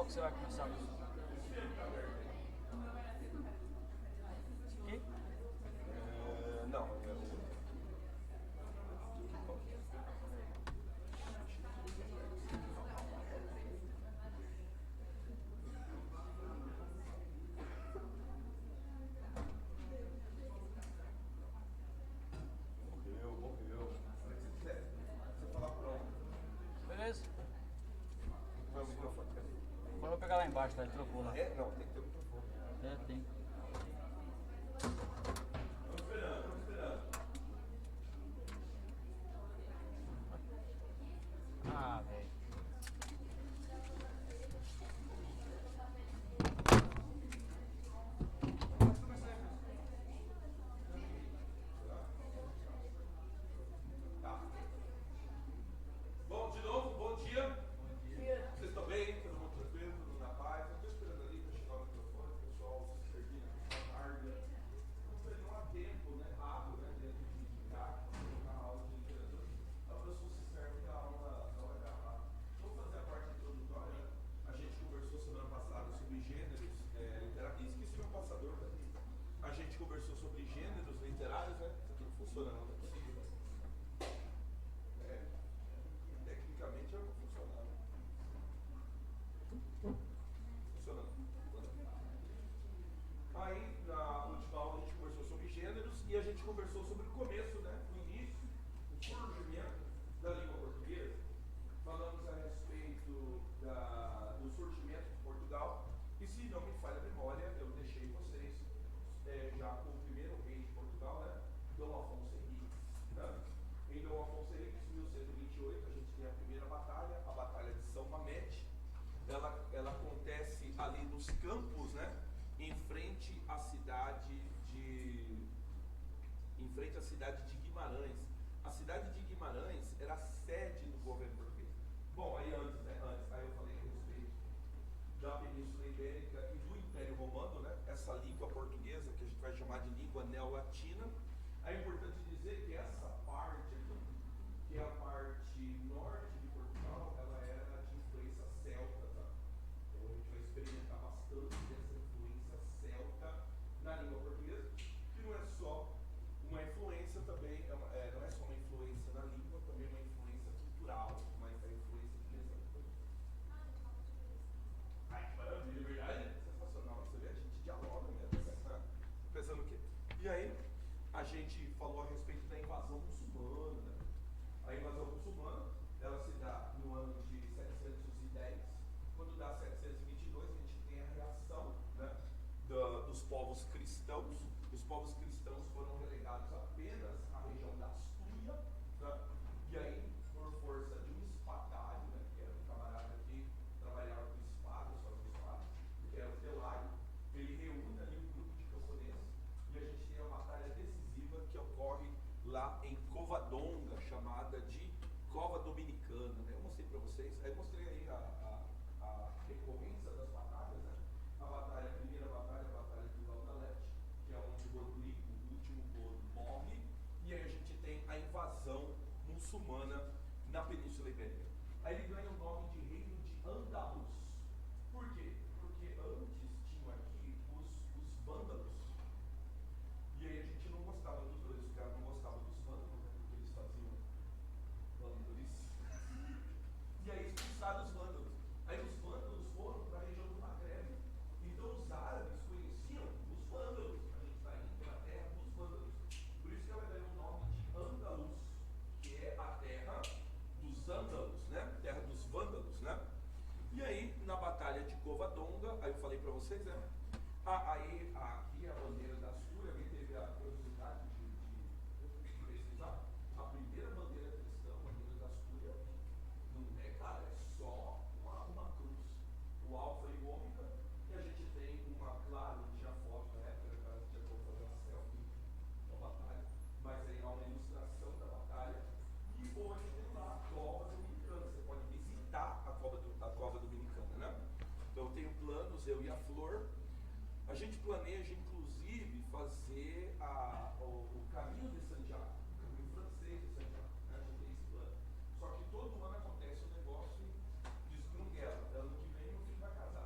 que você vai começar a ler? Aqui? Não, morreu. Você falar por onde? Beleza? Foi o microfone. Quando eu pegar lá embaixo, tá? Ele trocou lá. É? Não, tem que ter o microfone. É, tem. Estamos esperando. Ah, velho. Tá. Bom, de novo, bom dia. Vocês estão bem? Todo mundo tranquilo? Todo mundo na paz? Eu estou esperando ali para chegar o microfone, o pessoal se servindo, o pessoal larga. Não há tempo, né? Rápido, né? Dentro de cá, colocar a aula de literatura. A professora se serve que a aula não é gravada. Vou fazer a parte introdutória. A gente conversou semana passada sobre gêneros literários. Esqueci meu passador, tá aqui. A gente conversou sobre gêneros literários, né? Isso aqui não funciona, não é possível, né? Tecnicamente é o que funcionava. Funcionando. Aí, na última aula, a gente conversou sobre gêneros e a gente conversou sobre o começo, né? O início, o surgimento da língua portuguesa. Falamos a respeito do surgimento de Portugal. E se não me falha a memória, eu deixei vocês já com o primeiro rei de Portugal, né? Dom Afonso Henriques. Né? Em Dom Afonso Henriques, 1128, a gente tem a primeira batalha, a Batalha de São Mamede. Ela acontece ali nos campos, né? Em frente à cidade de Guimarães. A cidade de Guimarães era a sede do governo português. Bom, aí antes, aí eu falei a respeito da Península Ibérica e do Império Romano, né? Essa língua portuguesa, que a gente vai chamar de língua neolatina. É importante dizer que essa parte aqui, que é a parte norte de Portugal, ela era de influência celta, tá? Então a gente vai experimentar bastante dessa influência celta na língua portuguesa, que não é só uma influência também, não é só uma influência na língua, também uma influência cultural, mas a influência de pensamento. Ai, que maravilha, verdade? Sensacional, você vê, a gente dialoga mesmo, né? Pensando o quê? E aí, a gente falou a respeito da invasão muçulmana, né? A invasão muçulmana, ela se dá no ano de 710, quando dá 722, a gente tem a reação, né, dos povos cristãos. Os povos cristãos foram relegados apenas à região da Astúria, né? E aí, por força de um espadário, né, que era um camarada que trabalhava com espada, só com espada, que era o Telário, ele reúne ali um grupo de camponeses e a gente tem uma batalha decisiva que ocorre lá em Covadonga, chamada de Cova Dominicana, né? Eu mostrei para vocês, aí eu mostrei aí a recorrência das batalhas, né? A primeira batalha, a batalha de Valdalete, que é onde o Rodrigo, o último Godo, morre, e aí a gente tem a invasão muçulmana na Península Ibérica. Aí ele ganha o nome de Reino de Andaluz. Por quê? Porque antes tinham aqui os vândalos. E aí a gente não gostava dos dois, os caras não gostavam dos vândalos, né, porque eles faziam vandalice. E aí expulsaram os vândalos. Aí os vândalos foram para a região do Maghreb. Então os árabes conheciam os vândalos. A gente está indo para a terra dos vândalos. Por isso que ela ganhou o nome de Andaluz, que é a terra dos ândalos, né? Terra dos vândalos, né? E aí, na batalha de Covadonga, aí eu falei para vocês, né? Aí, aqui a bandeira da Astúria, alguém teve a curiosidade de pesquisar? A primeira bandeira cristã, a bandeira da Astúria, não é, cara, é só uma cruz. O alfa e o ômega, e a gente tem claro, não tinha foto na época, cara, tinha como fazer uma selfie da batalha, mas aí há uma ilustração da batalha, e hoje tem lá a Cova Dominicana, você pode visitar a Cova Dominicana, né? Então eu tenho planos, eu e a Flor. A gente planeja, inclusive, fazer o caminho de Santiago, o caminho francês de Santiago, né? A gente tem esse plano. Só que todo ano acontece um negócio de esgrunguela. Ano que vem meu filho vai casar.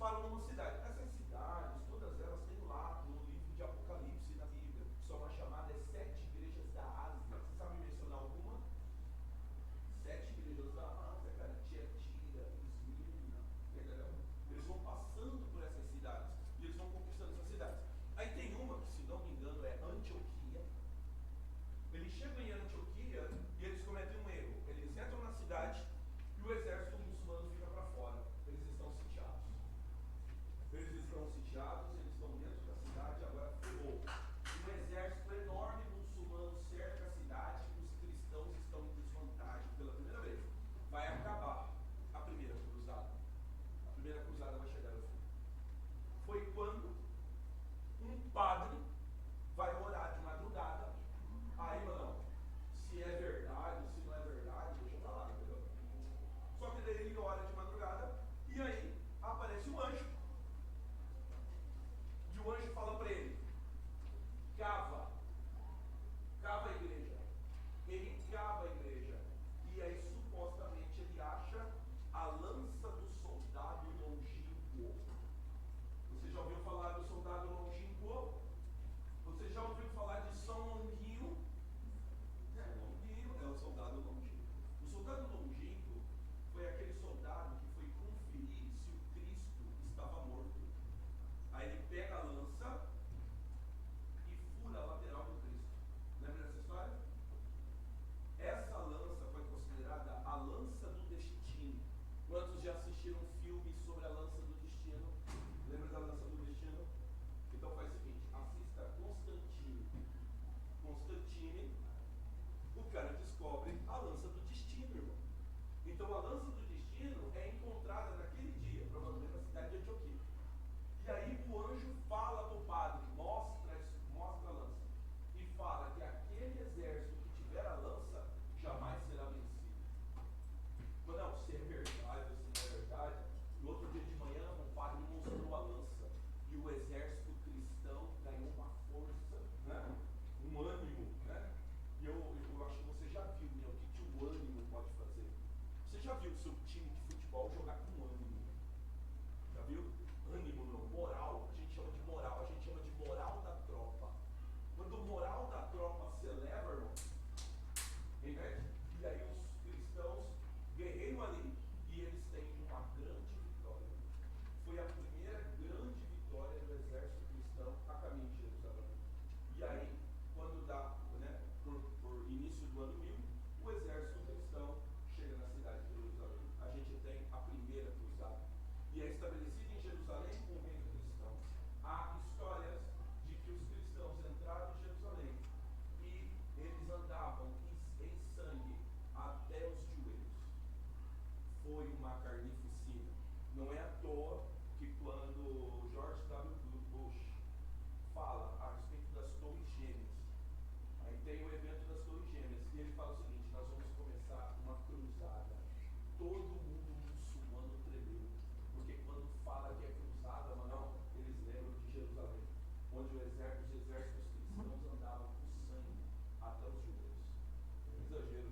param numa cidade. Essas cidades, todas elas têm lá no livro de Apocalipse na Bíblia, que são as chamadas 7 igrejas da Ásia. Você sabe mencionar alguma? 7 igrejas da Ásia, cara. Tiatira, Esmirna, entendeu? Eles vão passando por essas cidades e eles vão conquistando essas cidades. Aí tem uma que, se não me engano, é Antioquia. Eles chegam em Antioquia e eles cometem um erro. Eles entram na cidade e o exército muçulmano fica para fora. Eles estão sitiados. Eles estão sitiados, eles estão dentro da cidade, agora ferrou. Um exército enorme muçulmano cerca a cidade, os cristãos estão em desvantagem pela primeira vez. Vai acabar a primeira cruzada. A primeira cruzada vai chegar ao fim. Foi quando um padre vai orar de madrugada. Aí, mano, se é verdade, se não é verdade, deixa eu falar, entendeu? Só que daí ele ora de madrugada e aí aparece um anjo. E o anjo fala para ele: cava a igreja. Ele cava a igreja. E aí supostamente ele acha a lança do soldado longínquo. Você já ouviu falar do soldado longínquo? Você já ouviu falar de São Longuinho? Longuinho é o soldado longínquo. O soldado longínquo foi aquele soldado que foi conferir se o Cristo estava morto. Aí ele pega a lança e fura a lateral do Cristo. Lembra dessa história? Essa lança foi considerada a lança do destino. Quantos já assistiram um filme sobre a lança do destino? Lembra da lança do destino? Então faz o seguinte, assista Constantine. Constantine, o cara descobre a lança do destino, irmão. Então a lança do destino é encontrada naquele dia, provavelmente na cidade de Antioquia. E aí o anjo fala para o padre, mostra a lança, e fala que aquele exército que tiver a lança jamais será vencido. Mas não, se é verdade ou se não é verdade, no outro dia de manhã o padre mostrou a lança e o exército cristão ganhou uma força, né? Um ânimo, né? E eu acho que você já viu, né? O que o ânimo pode fazer. Você já viu o seu time de futebol jogar com ânimo? Já viu? Ânimo não, moral, a gente chama de moral, a gente chama de moral da tropa. Quando o moral da tropa se eleva, irmão, entende? E aí os cristãos guerreiam ali e eles têm uma grande vitória. Foi a primeira grande vitória do exército cristão a caminho de Jerusalém. E aí, quando dá, né, por início do ano 1000, o exército cristão chega na cidade de Jerusalém. A gente tem a primeira cruzada. E é estabelecida em Jerusalém com o reino cristão. Há histórias de que os cristãos entraram em Jerusalém e eles andavam em sangue até os joelhos. Foi uma carnificina. Não é à toa que quando George W. Bush fala a respeito das Torres Gêmeas, aí tem o evento das Torres Gêmeas, e ele fala o seguinte: nós vamos começar uma cruzada. Todo mundo muçulmano tremeu, porque quando fala que é cruzada, mas não, eles lembram de Jerusalém, onde os exércitos cristãos andavam com sangue até os joelhos. Exagero,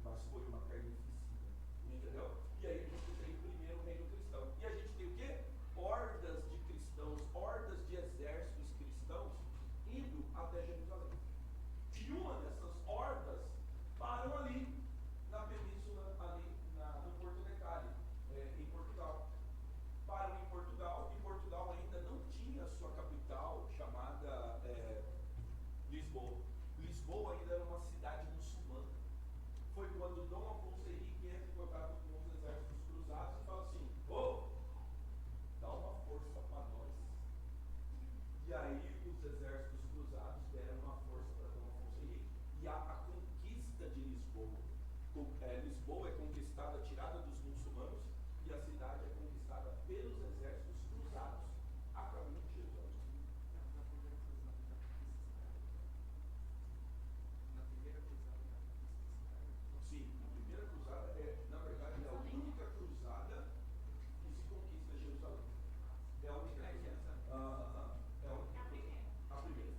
mas foi uma carnificina, entendeu? E aí a gente tem o primeiro reino cristão. E a gente tem o quê? Hordas de cristãos, hordas de exércitos cristãos indo até Jerusalém. E uma dessas hordas param ali, na península, ali no Porto de Cali, em Portugal. Param em Portugal, e Portugal ainda não tinha sua capital chamada Lisboa. Lisboa ainda era uma cidade muçulmana. Foi quando Dom Afonso Henrique entra em contato com os exércitos cruzados e fala assim: ô, dá uma força para nós. E aí os exércitos cruzados deram uma força para Dom Afonso Henrique. E a conquista de Lisboa. Lisboa é conquistada, tirada dos muçulmanos, e a cidade é conquistada pelos exércitos cruzados a caminho de Jerusalém. Sim, a primeira cruzada na verdade, é a única cruzada que se conquista Jerusalém. É a única cruzada. É a única cruzada. A primeira.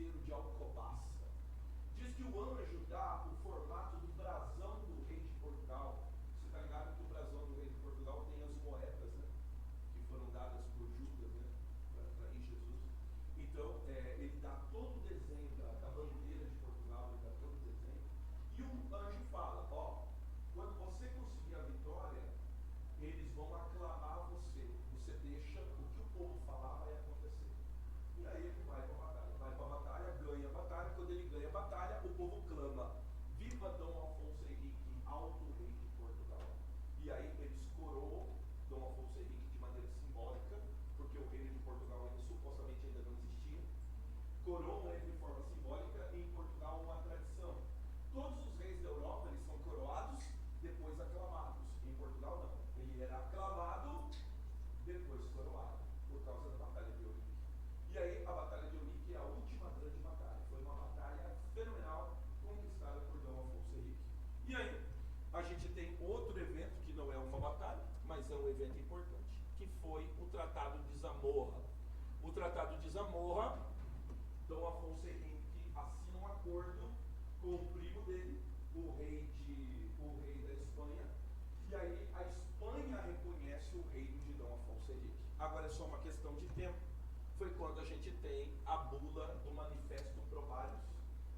mosteiro de Alcobaça. Diz que o anjo dá o formato do brasão do rei de Portugal. Você está ligado que o brasão do rei de Portugal tem as moedas, né? Que foram dadas por Judas, né? Para em Jesus. Então, ele dá todo o desenho da bandeira de Portugal, ele dá todo o desenho. E o anjo fala, ó, quando você conseguir a vitória, eles vão aclamar você. Você deixa o que o povo falar vai acontecer. E aí ele vai para a batalha, ganha a batalha. Quando ele ganha a batalha, o povo clama: Viva Dom Afonso Henrique, alto rei de Portugal. E aí eles coroam Dom Afonso Henrique de maneira simbólica, porque o reino de Portugal ainda, supostamente ainda não existia. Coroam ele de forma simbólica, e em Portugal uma tradição. Todos os reis da Europa eles são coroados, depois aclamados. Em Portugal não. Ele era aclamado, depois coroado, por causa da Batalha de Eurique. E aí a Batalha de Eurique é a última grande batalha. Foi uma batalha fenomenal, conquistada por Dom Afonso Henrique. E aí a gente tem outro evento que não é uma batalha, mas é um evento importante, que foi o Tratado de Zamorra. O Tratado de Zamorra, Dom Afonso Henrique assina um acordo com o primo dele, o rei da Espanha, e aí a Espanha reconhece o reino de Dom Afonso Henrique. Agora é só uma questão de tempo. Foi quando a gente tem a bula do Manifesto Probários,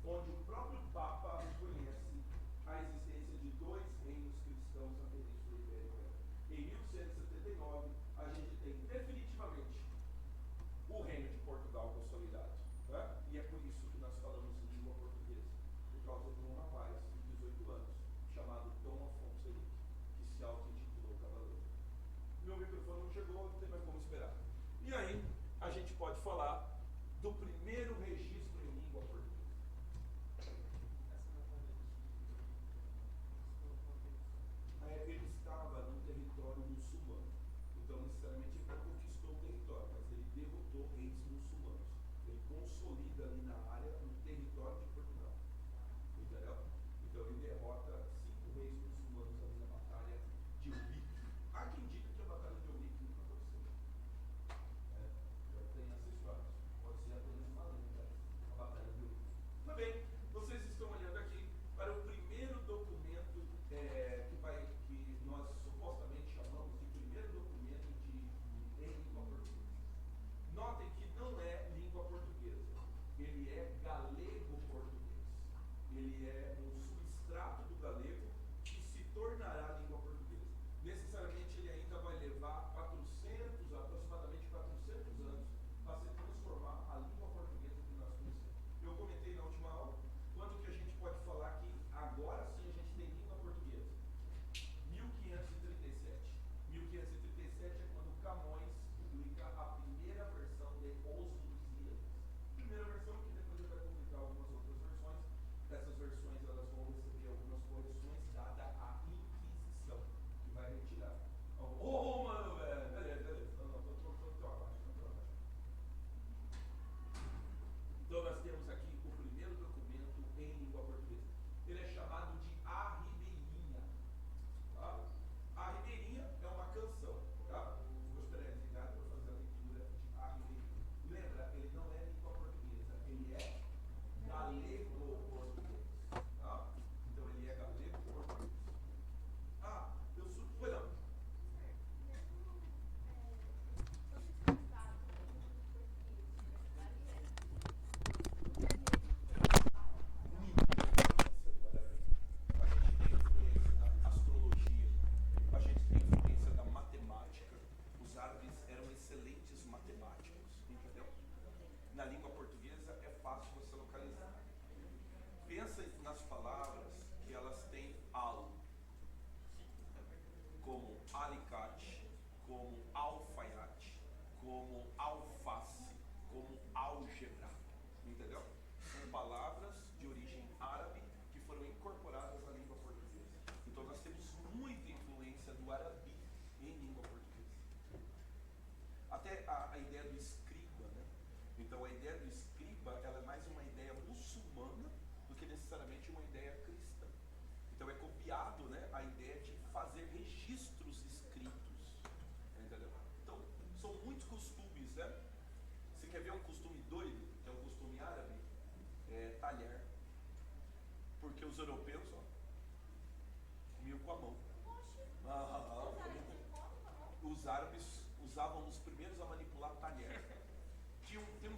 onde o próprio Papa reconhece a existência de dois reinos cristãos na Península Ibérica. Em 1179, a gente tem definitivamente o reino de Portugal consolidado. Né? E é por isso que nós falamos em língua portuguesa, por causa de um rapaz de 18 anos, chamado Dom Afonso Henrique, que se auto-intitulou cavaleiro. Meu microfone não chegou, não tem mais como esperar. E aí, a gente pode falar do primeiro registro em língua portuguesa. Ele estava num território muçulmano. Então, necessariamente, ele não conquistou o território, mas ele derrotou reis muçulmanos. Ele consolida ali na área, no território de Portugal. Entendeu? Então, ele derrota 5 reis muçulmanos ali na Batalha de Eurique. Há quem diga que a Batalha de Eurique nunca aconteceu. Tem essa história. Pode ser apenas uma lenda, a Batalha de Eurique. Muito bem, vocês estão olhando aqui para o primeiro documento que nós supostamente chamamos de primeiro documento em língua portuguesa. Notem que não é língua portuguesa, ele é galego-português. Ele é um substrato do galego que se tornará língua portuguesa. Necessariamente ele ainda vai levar aproximadamente 400 anos para se transformar a língua portuguesa que nós conhecemos. Eu comentei na última aula, quando que a gente pode falar que agora sim a gente tem língua portuguesa? 1537. 1537 é quando Camões publica a primeira versão de Os Lusíadas. Primeira versão que depois ele vai publicar algumas outras versões. Essas versões elas vão receber algumas correções dada a Inquisição, que vai retirar. Mano, velho, beleza. Não, tô abaixo. Então nós temos aqui o primeiro documento em língua portuguesa. Ele é chamado de A Ribeirinha. Tá? A Ribeirinha é uma canção. Tá? Vou esperar ele ligar para fazer a leitura de A Ribeirinha. Lembra, ele não é língua portuguesa, ele é galego-português. Tá? Então ele é galego-português. Eu suponho. Não. A gente tem influência da matemática. Os árabes eram excelentes matemáticos, entendeu? Na língua portuguesa é fácil você localizar. Pensa nas palavras que elas têm al, como alicate, como alfaiate, como alface, como álgebra, entendeu? São palavras de origem árabe que foram incorporadas à língua portuguesa. Então nós temos muita influência do arabi em língua portuguesa. Até a ideia do escriba, né? Então a ideia do escriba ela é mais uma ideia muçulmana do que necessariamente uma ideia cristã. Então é copiado, né, a ideia de fazer registros escritos, entendeu? Então são muitos costumes, né? Você quer ver um costume doido, que é um costume árabe? talher. Porque os europeus, ó, comiam com a mão. Os árabes usavam os primeiros a manipular talher. Tem